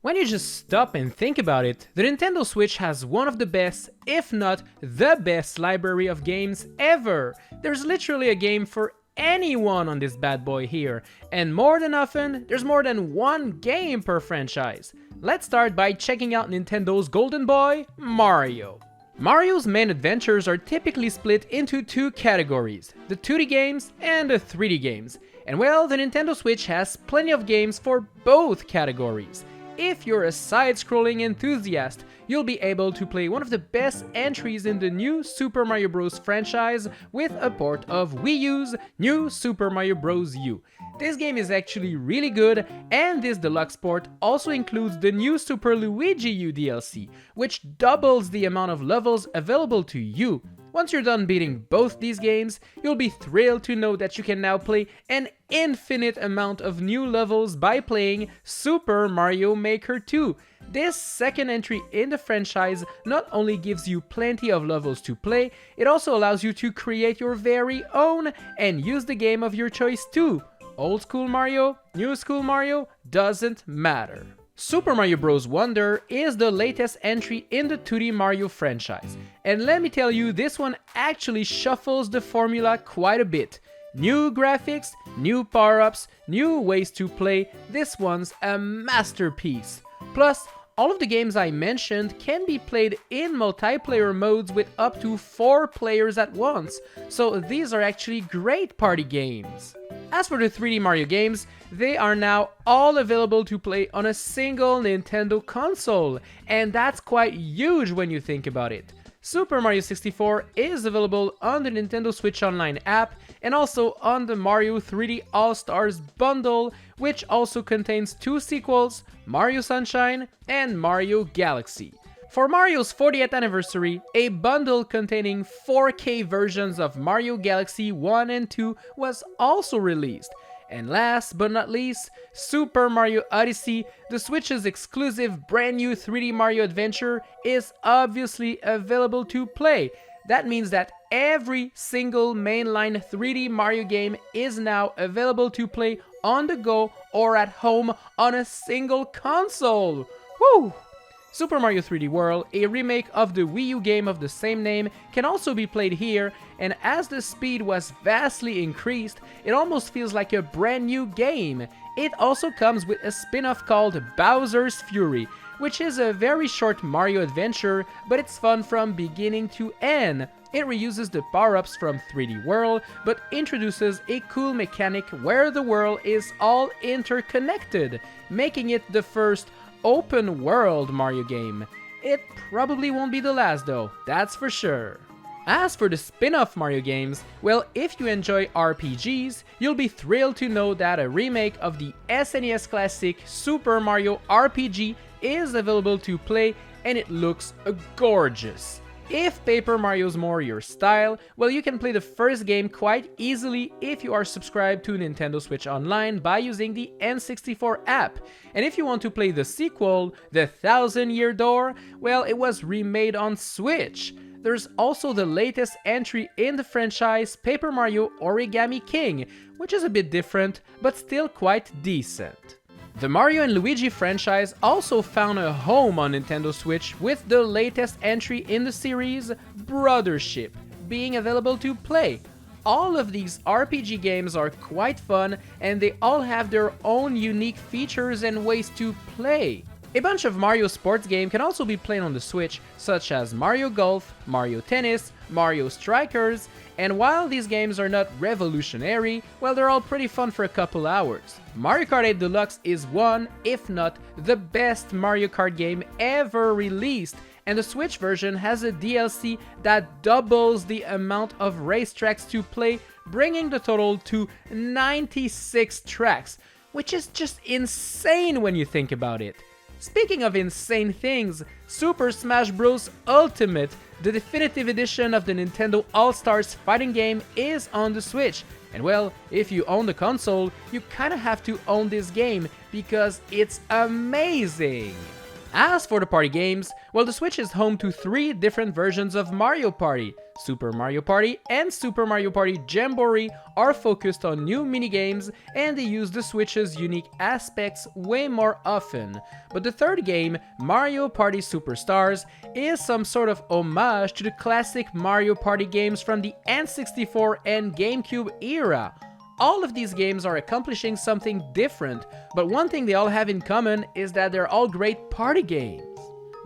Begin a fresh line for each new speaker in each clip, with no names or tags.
When you just stop and think about it, the Nintendo Switch has one of the best, if not the best library of games ever. There's literally a game for anyone on this bad boy here, and more than often, there's more than one game per franchise. Let's start by checking out Nintendo's golden boy, Mario. Mario's main adventures are typically split into two categories, the 2D games and the 3D games. And well, the Nintendo Switch has plenty of games for both categories. If you're a side-scrolling enthusiast, you'll be able to play one of the best entries in the new Super Mario Bros. Franchise with a port of Wii U's New Super Mario Bros. U. This game is actually really good, and this deluxe port also includes the new Super Luigi U DLC, which doubles the amount of levels available to you. Once you're done beating both these games, you'll be thrilled to know that you can now play an infinite amount of new levels by playing Super Mario Maker 2. This second entry in the franchise not only gives you plenty of levels to play, it also allows you to create your very own and use the game of your choice too. Old school Mario, new school Mario, doesn't matter. Super Mario Bros. Wonder is the latest entry in the 2D Mario franchise, and let me tell you, this one actually shuffles the formula quite a bit. New graphics, new power-ups, new ways to play, this one's a masterpiece. Plus, all of the games I mentioned can be played in multiplayer modes with up to 4 players at once, so these are actually great party games. As for the 3D Mario games, they are now all available to play on a single Nintendo console, and that's quite huge when you think about it. Super Mario 64 is available on the Nintendo Switch Online app and also on the Mario 3D All-Stars bundle, which also contains 2 sequels, Mario Sunshine and Mario Galaxy. For Mario's 40th anniversary, a bundle containing 4K versions of Mario Galaxy 1 and 2 was also released. And last but not least, Super Mario Odyssey, the Switch's exclusive brand new 3D Mario adventure, is obviously available to play. That means that every single mainline 3D Mario game is now available to play on the go or at home on a single console. Woo! Super Mario 3D World, a remake of the Wii U game of the same name, can also be played here, and as the speed was vastly increased, it almost feels like a brand new game. It also comes with a spin-off called Bowser's Fury, which is a very short Mario adventure, but it's fun from beginning to end. It reuses the power-ups from 3D World, but introduces a cool mechanic where the world is all interconnected, making it the first open world Mario game. It probably won't be the last though, that's for sure. As for the spin-off Mario games, well, if you enjoy RPGs, you'll be thrilled to know that a remake of the SNES classic Super Mario RPG is available to play, and it looks gorgeous. If Paper Mario's more your style, well, you can play the first game quite easily if you are subscribed to Nintendo Switch Online by using the N64 app. And if you want to play the sequel, The Thousand Year Door, well, it was remade on Switch. There's also the latest entry in the franchise, Paper Mario Origami King, which is a bit different, but still quite decent. The Mario and Luigi franchise also found a home on Nintendo Switch with the latest entry in the series, Brothership, being available to play. All of these RPG games are quite fun, and they all have their own unique features and ways to play. A bunch of Mario sports games can also be played on the Switch, such as Mario Golf, Mario Tennis, Mario Strikers, and while these games are not revolutionary, well, they're all pretty fun for a couple hours. Mario Kart 8 Deluxe is one, if not the best Mario Kart game ever released, and the Switch version has a DLC that doubles the amount of racetracks to play, bringing the total to 96 tracks, which is just insane when you think about it. Speaking of insane things, Super Smash Bros. Ultimate, the definitive edition of the Nintendo All-Stars fighting game, is on the Switch. And well, if you own the console, you kinda have to own this game because it's amazing! As for the party games, well, the Switch is home to 3 different versions of Mario Party. Super Mario Party and Super Mario Party Jamboree are focused on new minigames and they use the Switch's unique aspects way more often. But the third game, Mario Party Superstars, is some sort of homage to the classic Mario Party games from the N64 and GameCube era. All of these games are accomplishing something different, but one thing they all have in common is that they're all great party games.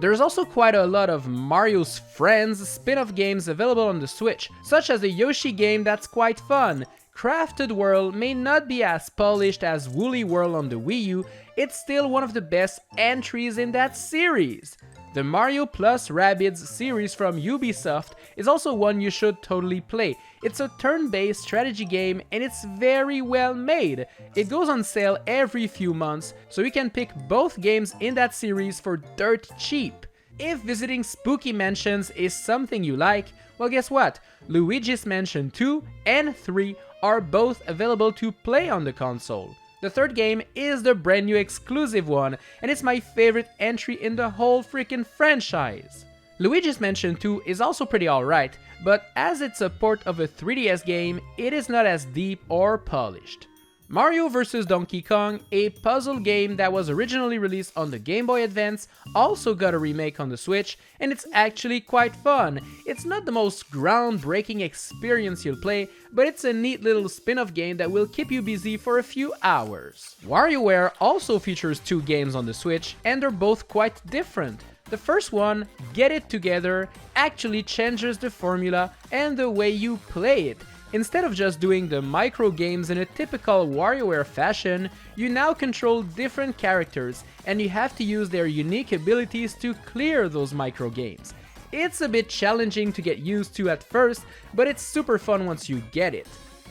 There's also quite a lot of Mario's Friends spin-off games available on the Switch, such as a Yoshi game that's quite fun. Crafted World may not be as polished as Woolly World on the Wii U, it's still one of the best entries in that series. The Mario plus Rabbids series from Ubisoft is also one you should totally play. It's a turn-based strategy game and it's very well made. It goes on sale every few months, so you can pick both games in that series for dirt cheap. If visiting spooky mansions is something you like, well guess what? Luigi's Mansion 2 and 3 are both available to play on the console. The third game is the brand new exclusive one, and it's my favorite entry in the whole freaking franchise. Luigi's Mansion 2 is also pretty alright, but as it's a port of a 3DS game, it is not as deep or polished. Mario vs. Donkey Kong, a puzzle game that was originally released on the Game Boy Advance, also got a remake on the Switch, and it's actually quite fun. It's not the most groundbreaking experience you'll play, but it's a neat little spin-off game that will keep you busy for a few hours. WarioWare also features 2 games on the Switch, and they're both quite different. The first one, Get It Together, actually changes the formula and the way you play it. Instead of just doing the micro games in a typical WarioWare fashion, you now control different characters and you have to use their unique abilities to clear those micro games. It's a bit challenging to get used to at first, but it's super fun once you get it.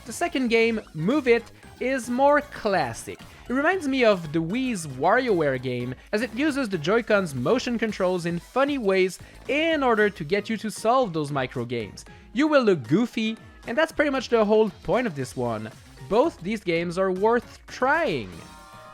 The second game, Move It, is more classic. It reminds me of the Wii's WarioWare game, as it uses the Joy-Con's motion controls in funny ways in order to get you to solve those micro games. You will look goofy, and that's pretty much the whole point of this one. Both these games are worth trying.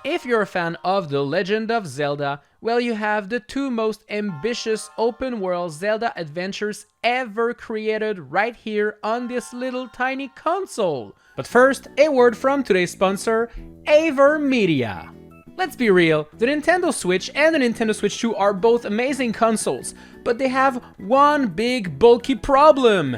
If you're a fan of The Legend of Zelda, well, you have the 2 most ambitious open-world Zelda adventures ever created right here on this little tiny console. But first, a word from today's sponsor, AverMedia. Let's be real, the Nintendo Switch and the Nintendo Switch 2 are both amazing consoles, but they have one big bulky problem.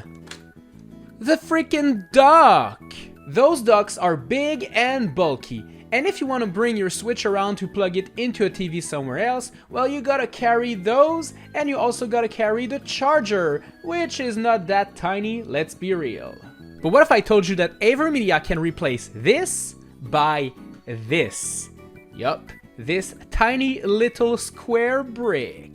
The freaking dock! Those docks are big and bulky, and if you want to bring your Switch around to plug it into a TV somewhere else, well, you gotta carry those, and you also gotta carry the charger, which is not that tiny, let's be real. But what if I told you that AverMedia can replace this by this? Yup, this tiny little square brick.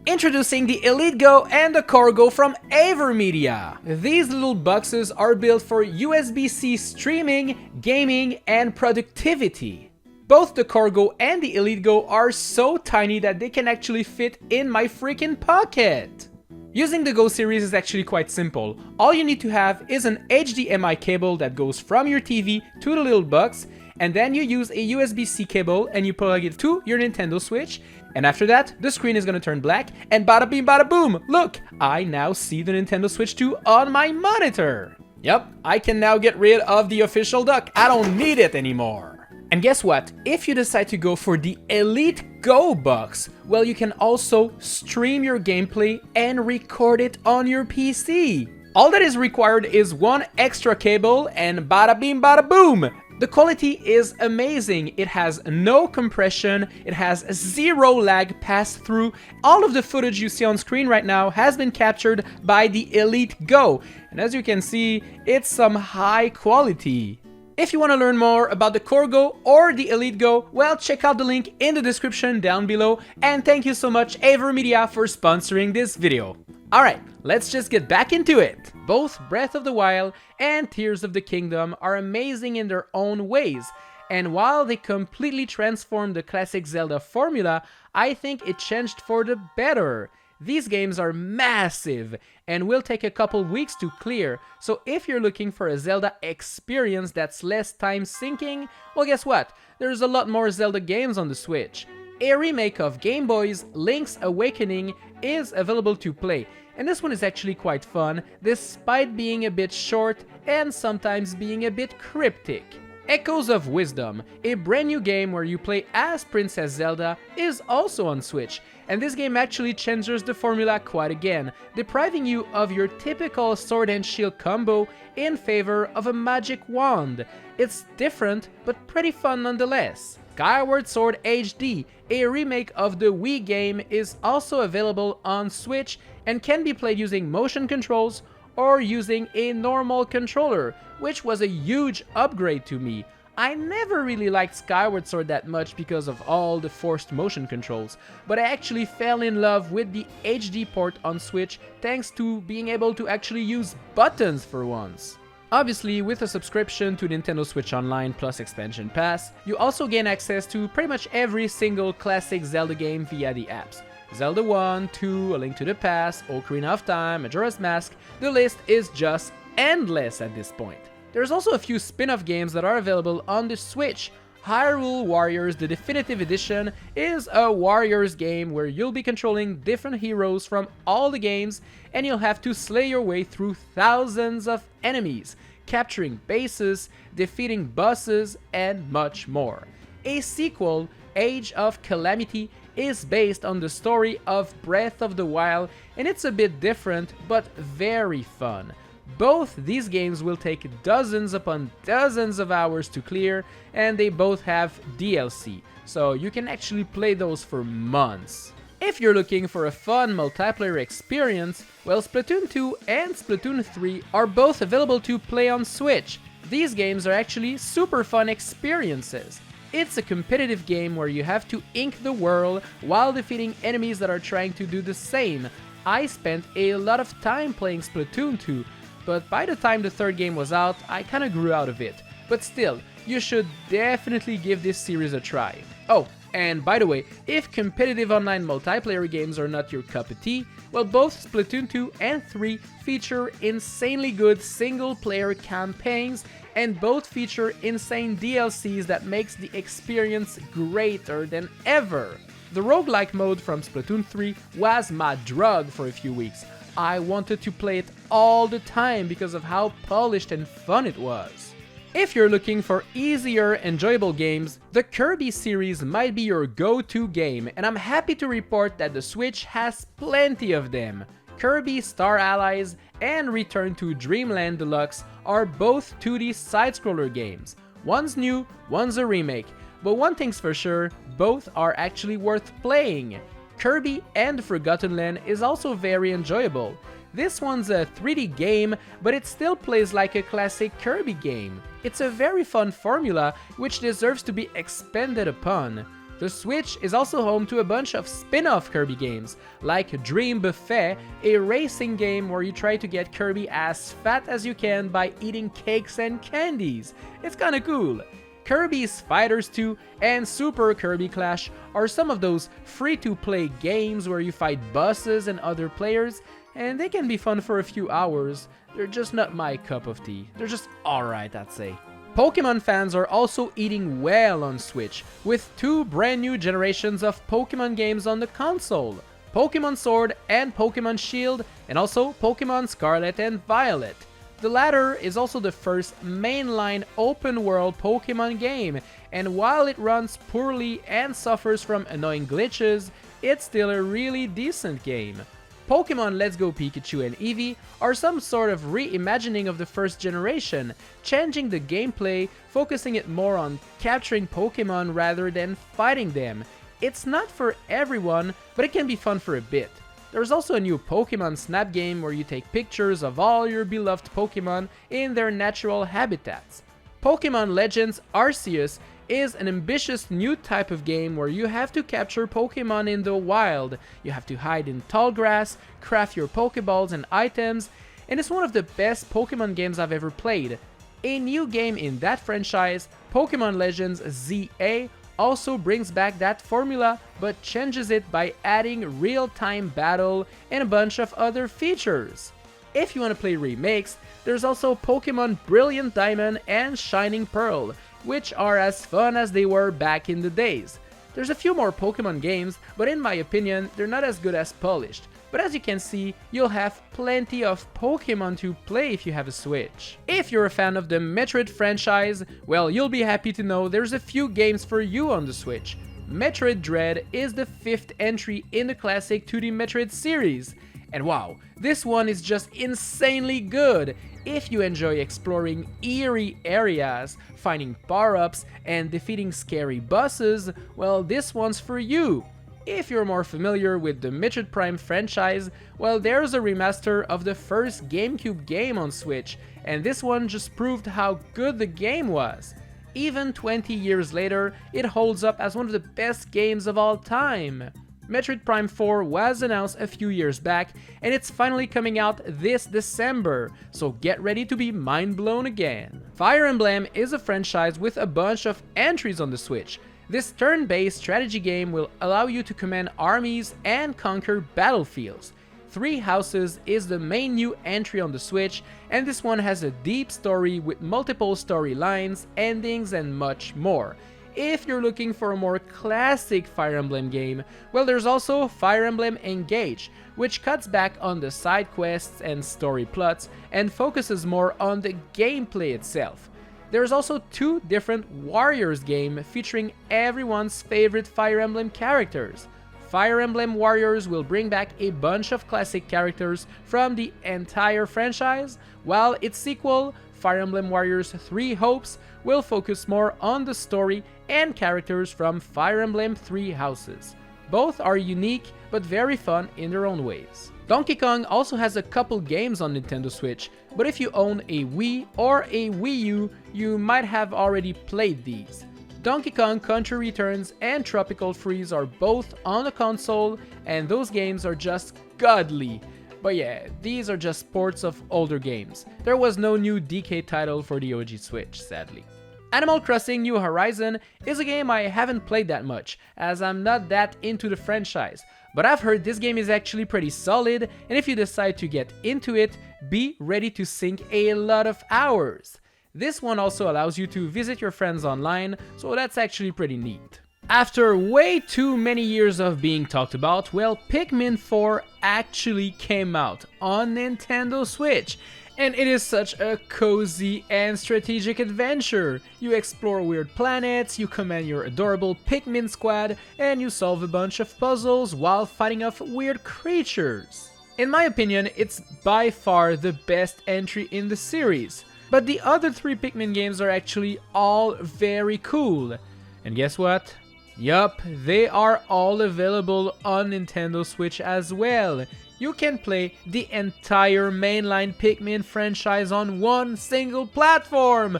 Introducing the EliteGo and the CorGo from AverMedia. These little boxes are built for USB-C streaming, gaming, and productivity. Both the CorGo and the EliteGo are so tiny that they can actually fit in my freaking pocket. Using the Go series is actually quite simple. All you need to have is an HDMI cable that goes from your TV to the little box, and then you use a USB-C cable and you plug it to your Nintendo Switch, and after that, the screen is gonna turn black, and bada bing bada boom! Look, I now see the Nintendo Switch 2 on my monitor! Yep, I can now get rid of the official dock, I don't need it anymore! And guess what? If you decide to go for the EliteGo box, well, you can also stream your gameplay and record it on your PC! All that is required is one extra cable, and bada bing bada boom! The quality is amazing, it has no compression, it has 0 lag pass-through. All of the footage you see on screen right now has been captured by the EliteGo, and as you can see, it's some high quality. If you want to learn more about the CorGo or the EliteGo, well, check out the link in the description down below, and thank you so much AverMedia for sponsoring this video. Alright, let's just get back into it! Both Breath of the Wild and Tears of the Kingdom are amazing in their own ways, and while they completely transformed the classic Zelda formula, I think it changed for the better. These games are massive and will take a couple weeks to clear, so if you're looking for a Zelda experience that's less time sinking, well, guess what? There's a lot more Zelda games on the Switch. A remake of Game Boy's Link's Awakening is available to play, and this one is actually quite fun, despite being a bit short and sometimes being a bit cryptic. Echoes of Wisdom, a brand new game where you play as Princess Zelda, is also on Switch, and this game actually changes the formula quite again, depriving you of your typical sword and shield combo in favor of a magic wand. It's different, but pretty fun nonetheless. Skyward Sword HD, a remake of the Wii game, is also available on Switch and can be played using motion controls or using a normal controller, which was a huge upgrade to me. I never really liked Skyward Sword that much because of all the forced motion controls, but I actually fell in love with the HD port on Switch thanks to being able to actually use buttons for once. Obviously, with a subscription to Nintendo Switch Online plus Expansion Pass, you also gain access to pretty much every single classic Zelda game via the apps. Zelda 1, 2, A Link to the Past, Ocarina of Time, Majora's Mask, the list is just endless at this point. There's also a few spin-off games that are available on the Switch. Hyrule Warriors, the Definitive Edition, is a Warriors game where you'll be controlling different heroes from all the games, and you'll have to slay your way through thousands of enemies, capturing bases, defeating bosses, and much more. A sequel, Age of Calamity, is based on the story of Breath of the Wild, and it's a bit different, but very fun. Both these games will take dozens upon dozens of hours to clear, and they both have DLC, so you can actually play those for months. If you're looking for a fun multiplayer experience, well, Splatoon 2 and Splatoon 3 are both available to play on Switch. These games are actually super fun experiences. It's a competitive game where you have to ink the world while defeating enemies that are trying to do the same. I spent a lot of time playing Splatoon 2, but by the time the third game was out, I kinda grew out of it. But still, you should definitely give this series a try. Oh, and by the way, if competitive online multiplayer games are not your cup of tea, well, both Splatoon 2 and 3 feature insanely good single-player campaigns, and both feature insane DLCs that makes the experience greater than ever. The roguelike mode from Splatoon 3 was my drug for a few weeks. I wanted to play it all the time because of how polished and fun it was. If you're looking for easier, enjoyable games, the Kirby series might be your go-to game, and I'm happy to report that the Switch has plenty of them. Kirby Star Allies and Return to Dreamland Deluxe are both 2D side-scroller games. One's new, one's a remake, but one thing's for sure, both are actually worth playing. Kirby and Forgotten Land is also very enjoyable. This one's a 3D game, but it still plays like a classic Kirby game. It's a very fun formula, which deserves to be expanded upon. The Switch is also home to a bunch of spin-off Kirby games, like Dream Buffet, a racing game where you try to get Kirby as fat as you can by eating cakes and candies. It's kinda cool. Kirby's Fighters 2 and Super Kirby Clash are some of those free-to-play games where you fight bosses and other players, and they can be fun for a few hours. They're just not my cup of tea. They're just alright, I'd say. Pokemon fans are also eating well on Switch, with 2 brand new generations of Pokemon games on the console. Pokemon Sword and Pokemon Shield, and also Pokemon Scarlet and Violet. The latter is also the first mainline open-world Pokemon game, and while it runs poorly and suffers from annoying glitches, it's still a really decent game. Pokemon Let's Go Pikachu and Eevee are some sort of reimagining of the first generation, changing the gameplay, focusing it more on capturing Pokemon rather than fighting them. It's not for everyone, but it can be fun for a bit. There's also a new Pokemon Snap game where you take pictures of all your beloved Pokemon in their natural habitats. Pokemon Legends Arceus is an ambitious new type of game where you have to capture Pokemon in the wild. You have to hide in tall grass, craft your Pokeballs and items, and it's one of the best Pokemon games I've ever played. A new game in that franchise, Pokemon Legends ZA, also brings back that formula, but changes it by adding real-time battle and a bunch of other features. If you want to play remakes, there's also Pokemon Brilliant Diamond and Shining Pearl, which are as fun as they were back in the days. There's a few more Pokemon games, but in my opinion, they're not as good as polished. but as you can see, you'll have plenty of Pokemon to play if you have a Switch. If you're a fan of the Metroid franchise, well, you'll be happy to know there's a few games for you on the Switch. Metroid Dread is the 5th entry in the classic 2D Metroid series. And wow, this one is just insanely good! If you enjoy exploring eerie areas, finding power-ups, and defeating scary bosses, well, this one's for you! If you're more familiar with the Metroid Prime franchise, well, there's a remaster of the first GameCube game on Switch, and this one just proved how good the game was. Even 20 years later, it holds up as one of the best games of all time. Metroid Prime 4 was announced a few years back, and it's finally coming out this December, so get ready to be mind blown again. Fire Emblem is a franchise with a bunch of entries on the Switch. This turn-based strategy game will allow you to command armies and conquer battlefields. Three Houses is the main new entry on the Switch, and this one has a deep story with multiple storylines, endings, and much more. If you're looking for a more classic Fire Emblem game, well, there's also Fire Emblem Engage, which cuts back on the side quests and story plots and focuses more on the gameplay itself. There's also 2 different Warriors games featuring everyone's favorite Fire Emblem characters. Fire Emblem Warriors will bring back a bunch of classic characters from the entire franchise, while its sequel, Fire Emblem Warriors 3 Hopes, will focus more on the story and characters from Fire Emblem 3 Houses. Both are unique but very fun in their own ways. Donkey Kong also has a couple games on Nintendo Switch, but if you own a Wii or a Wii U, you might have already played these. Donkey Kong Country Returns and Tropical Freeze are both on the console, and those games are just godly. But yeah, these are just ports of older games. There was no new DK title for the OG Switch, sadly. Animal Crossing New Horizon is a game I haven't played that much, as I'm not that into the franchise, but I've heard this game is actually pretty solid, and if you decide to get into it, be ready to sink a lot of hours. This one also allows you to visit your friends online, so that's actually pretty neat. After way too many years of being talked about, well, Pikmin 4 actually came out on Nintendo Switch. And it is such a cozy and strategic adventure. You explore weird planets, you command your adorable Pikmin squad, and you solve a bunch of puzzles while fighting off weird creatures. In my opinion, it's by far the best entry in the series. But the other 3 Pikmin games are actually all very cool. And guess what? Yup, they are all available on Nintendo Switch as well. You can play the entire mainline Pikmin franchise on one single platform!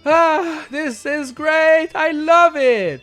Ah, this is great! I love it!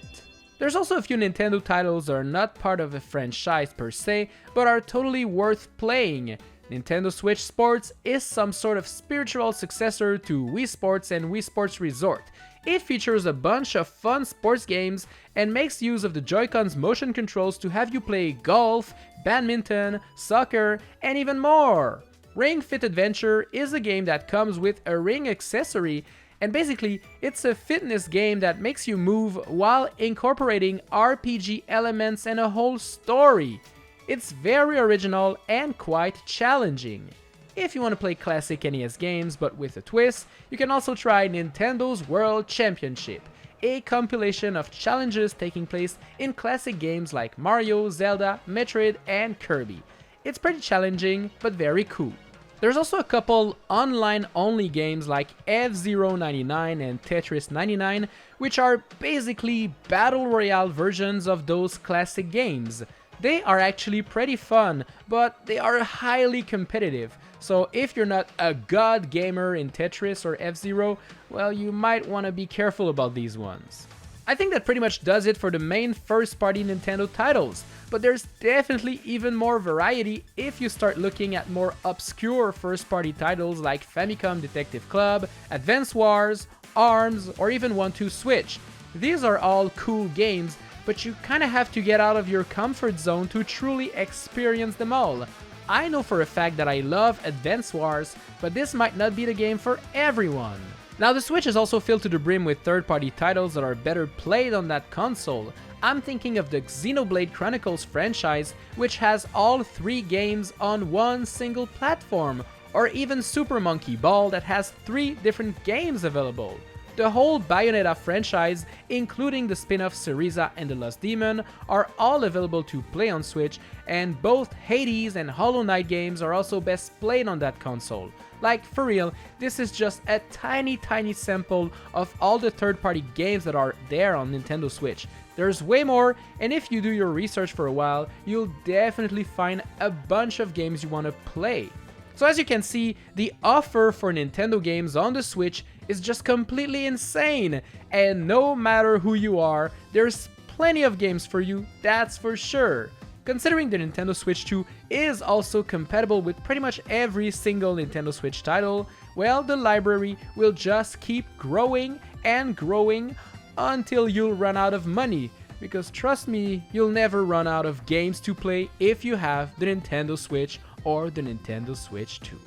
There's also a few Nintendo titles that are not part of a franchise per se, but are totally worth playing. Nintendo Switch Sports is some sort of spiritual successor to Wii Sports and Wii Sports Resort. It features a bunch of fun sports games and makes use of the Joy-Con's motion controls to have you play golf, badminton, soccer, and even more. Ring Fit Adventure is a game that comes with a ring accessory, and basically it's a fitness game that makes you move while incorporating RPG elements and a whole story. It's very original and quite challenging. If you want to play classic NES games but with a twist, you can also try Nintendo's World Championship, a compilation of challenges taking place in classic games like Mario, Zelda, Metroid, and Kirby. It's pretty challenging, but very cool. There's also a couple online-only games like F-Zero 99 and Tetris 99, which are basically battle royale versions of those classic games. They are actually pretty fun, but they are highly competitive, so if you're not a god gamer in Tetris or F-Zero, well, you might want to be careful about these ones. I think that pretty much does it for the main first-party Nintendo titles, but there's definitely even more variety if you start looking at more obscure first-party titles like Famicom Detective Club, Advance Wars, ARMS, or even 1-2 Switch. These are all cool games, but you kinda have to get out of your comfort zone to truly experience them all. I know for a fact that I love Advance Wars, but this might not be the game for everyone. Now the Switch is also filled to the brim with third-party titles that are better played on that console. I'm thinking of the Xenoblade Chronicles franchise, which has all 3 games on one single platform, or even Super Monkey Ball that has 3 different games available. The whole Bayonetta franchise, including the spin-off Syriza and the Lost Demon, are all available to play on Switch, and both Hades and Hollow Knight games are also best played on that console. Like, for real, this is just a tiny sample of all the third-party games that are there on Nintendo Switch. There's way more, and if you do your research for a while, you'll definitely find a bunch of games you want to play. So as you can see, the offer for Nintendo games on the Switch is just completely insane, and no matter who you are, there's plenty of games for you, that's for sure. Considering the Nintendo Switch 2 is also compatible with pretty much every single Nintendo Switch title, well, the library will just keep growing and growing until you'll run out of money. Because trust me, you'll never run out of games to play if you have the Nintendo Switch or the Nintendo Switch 2.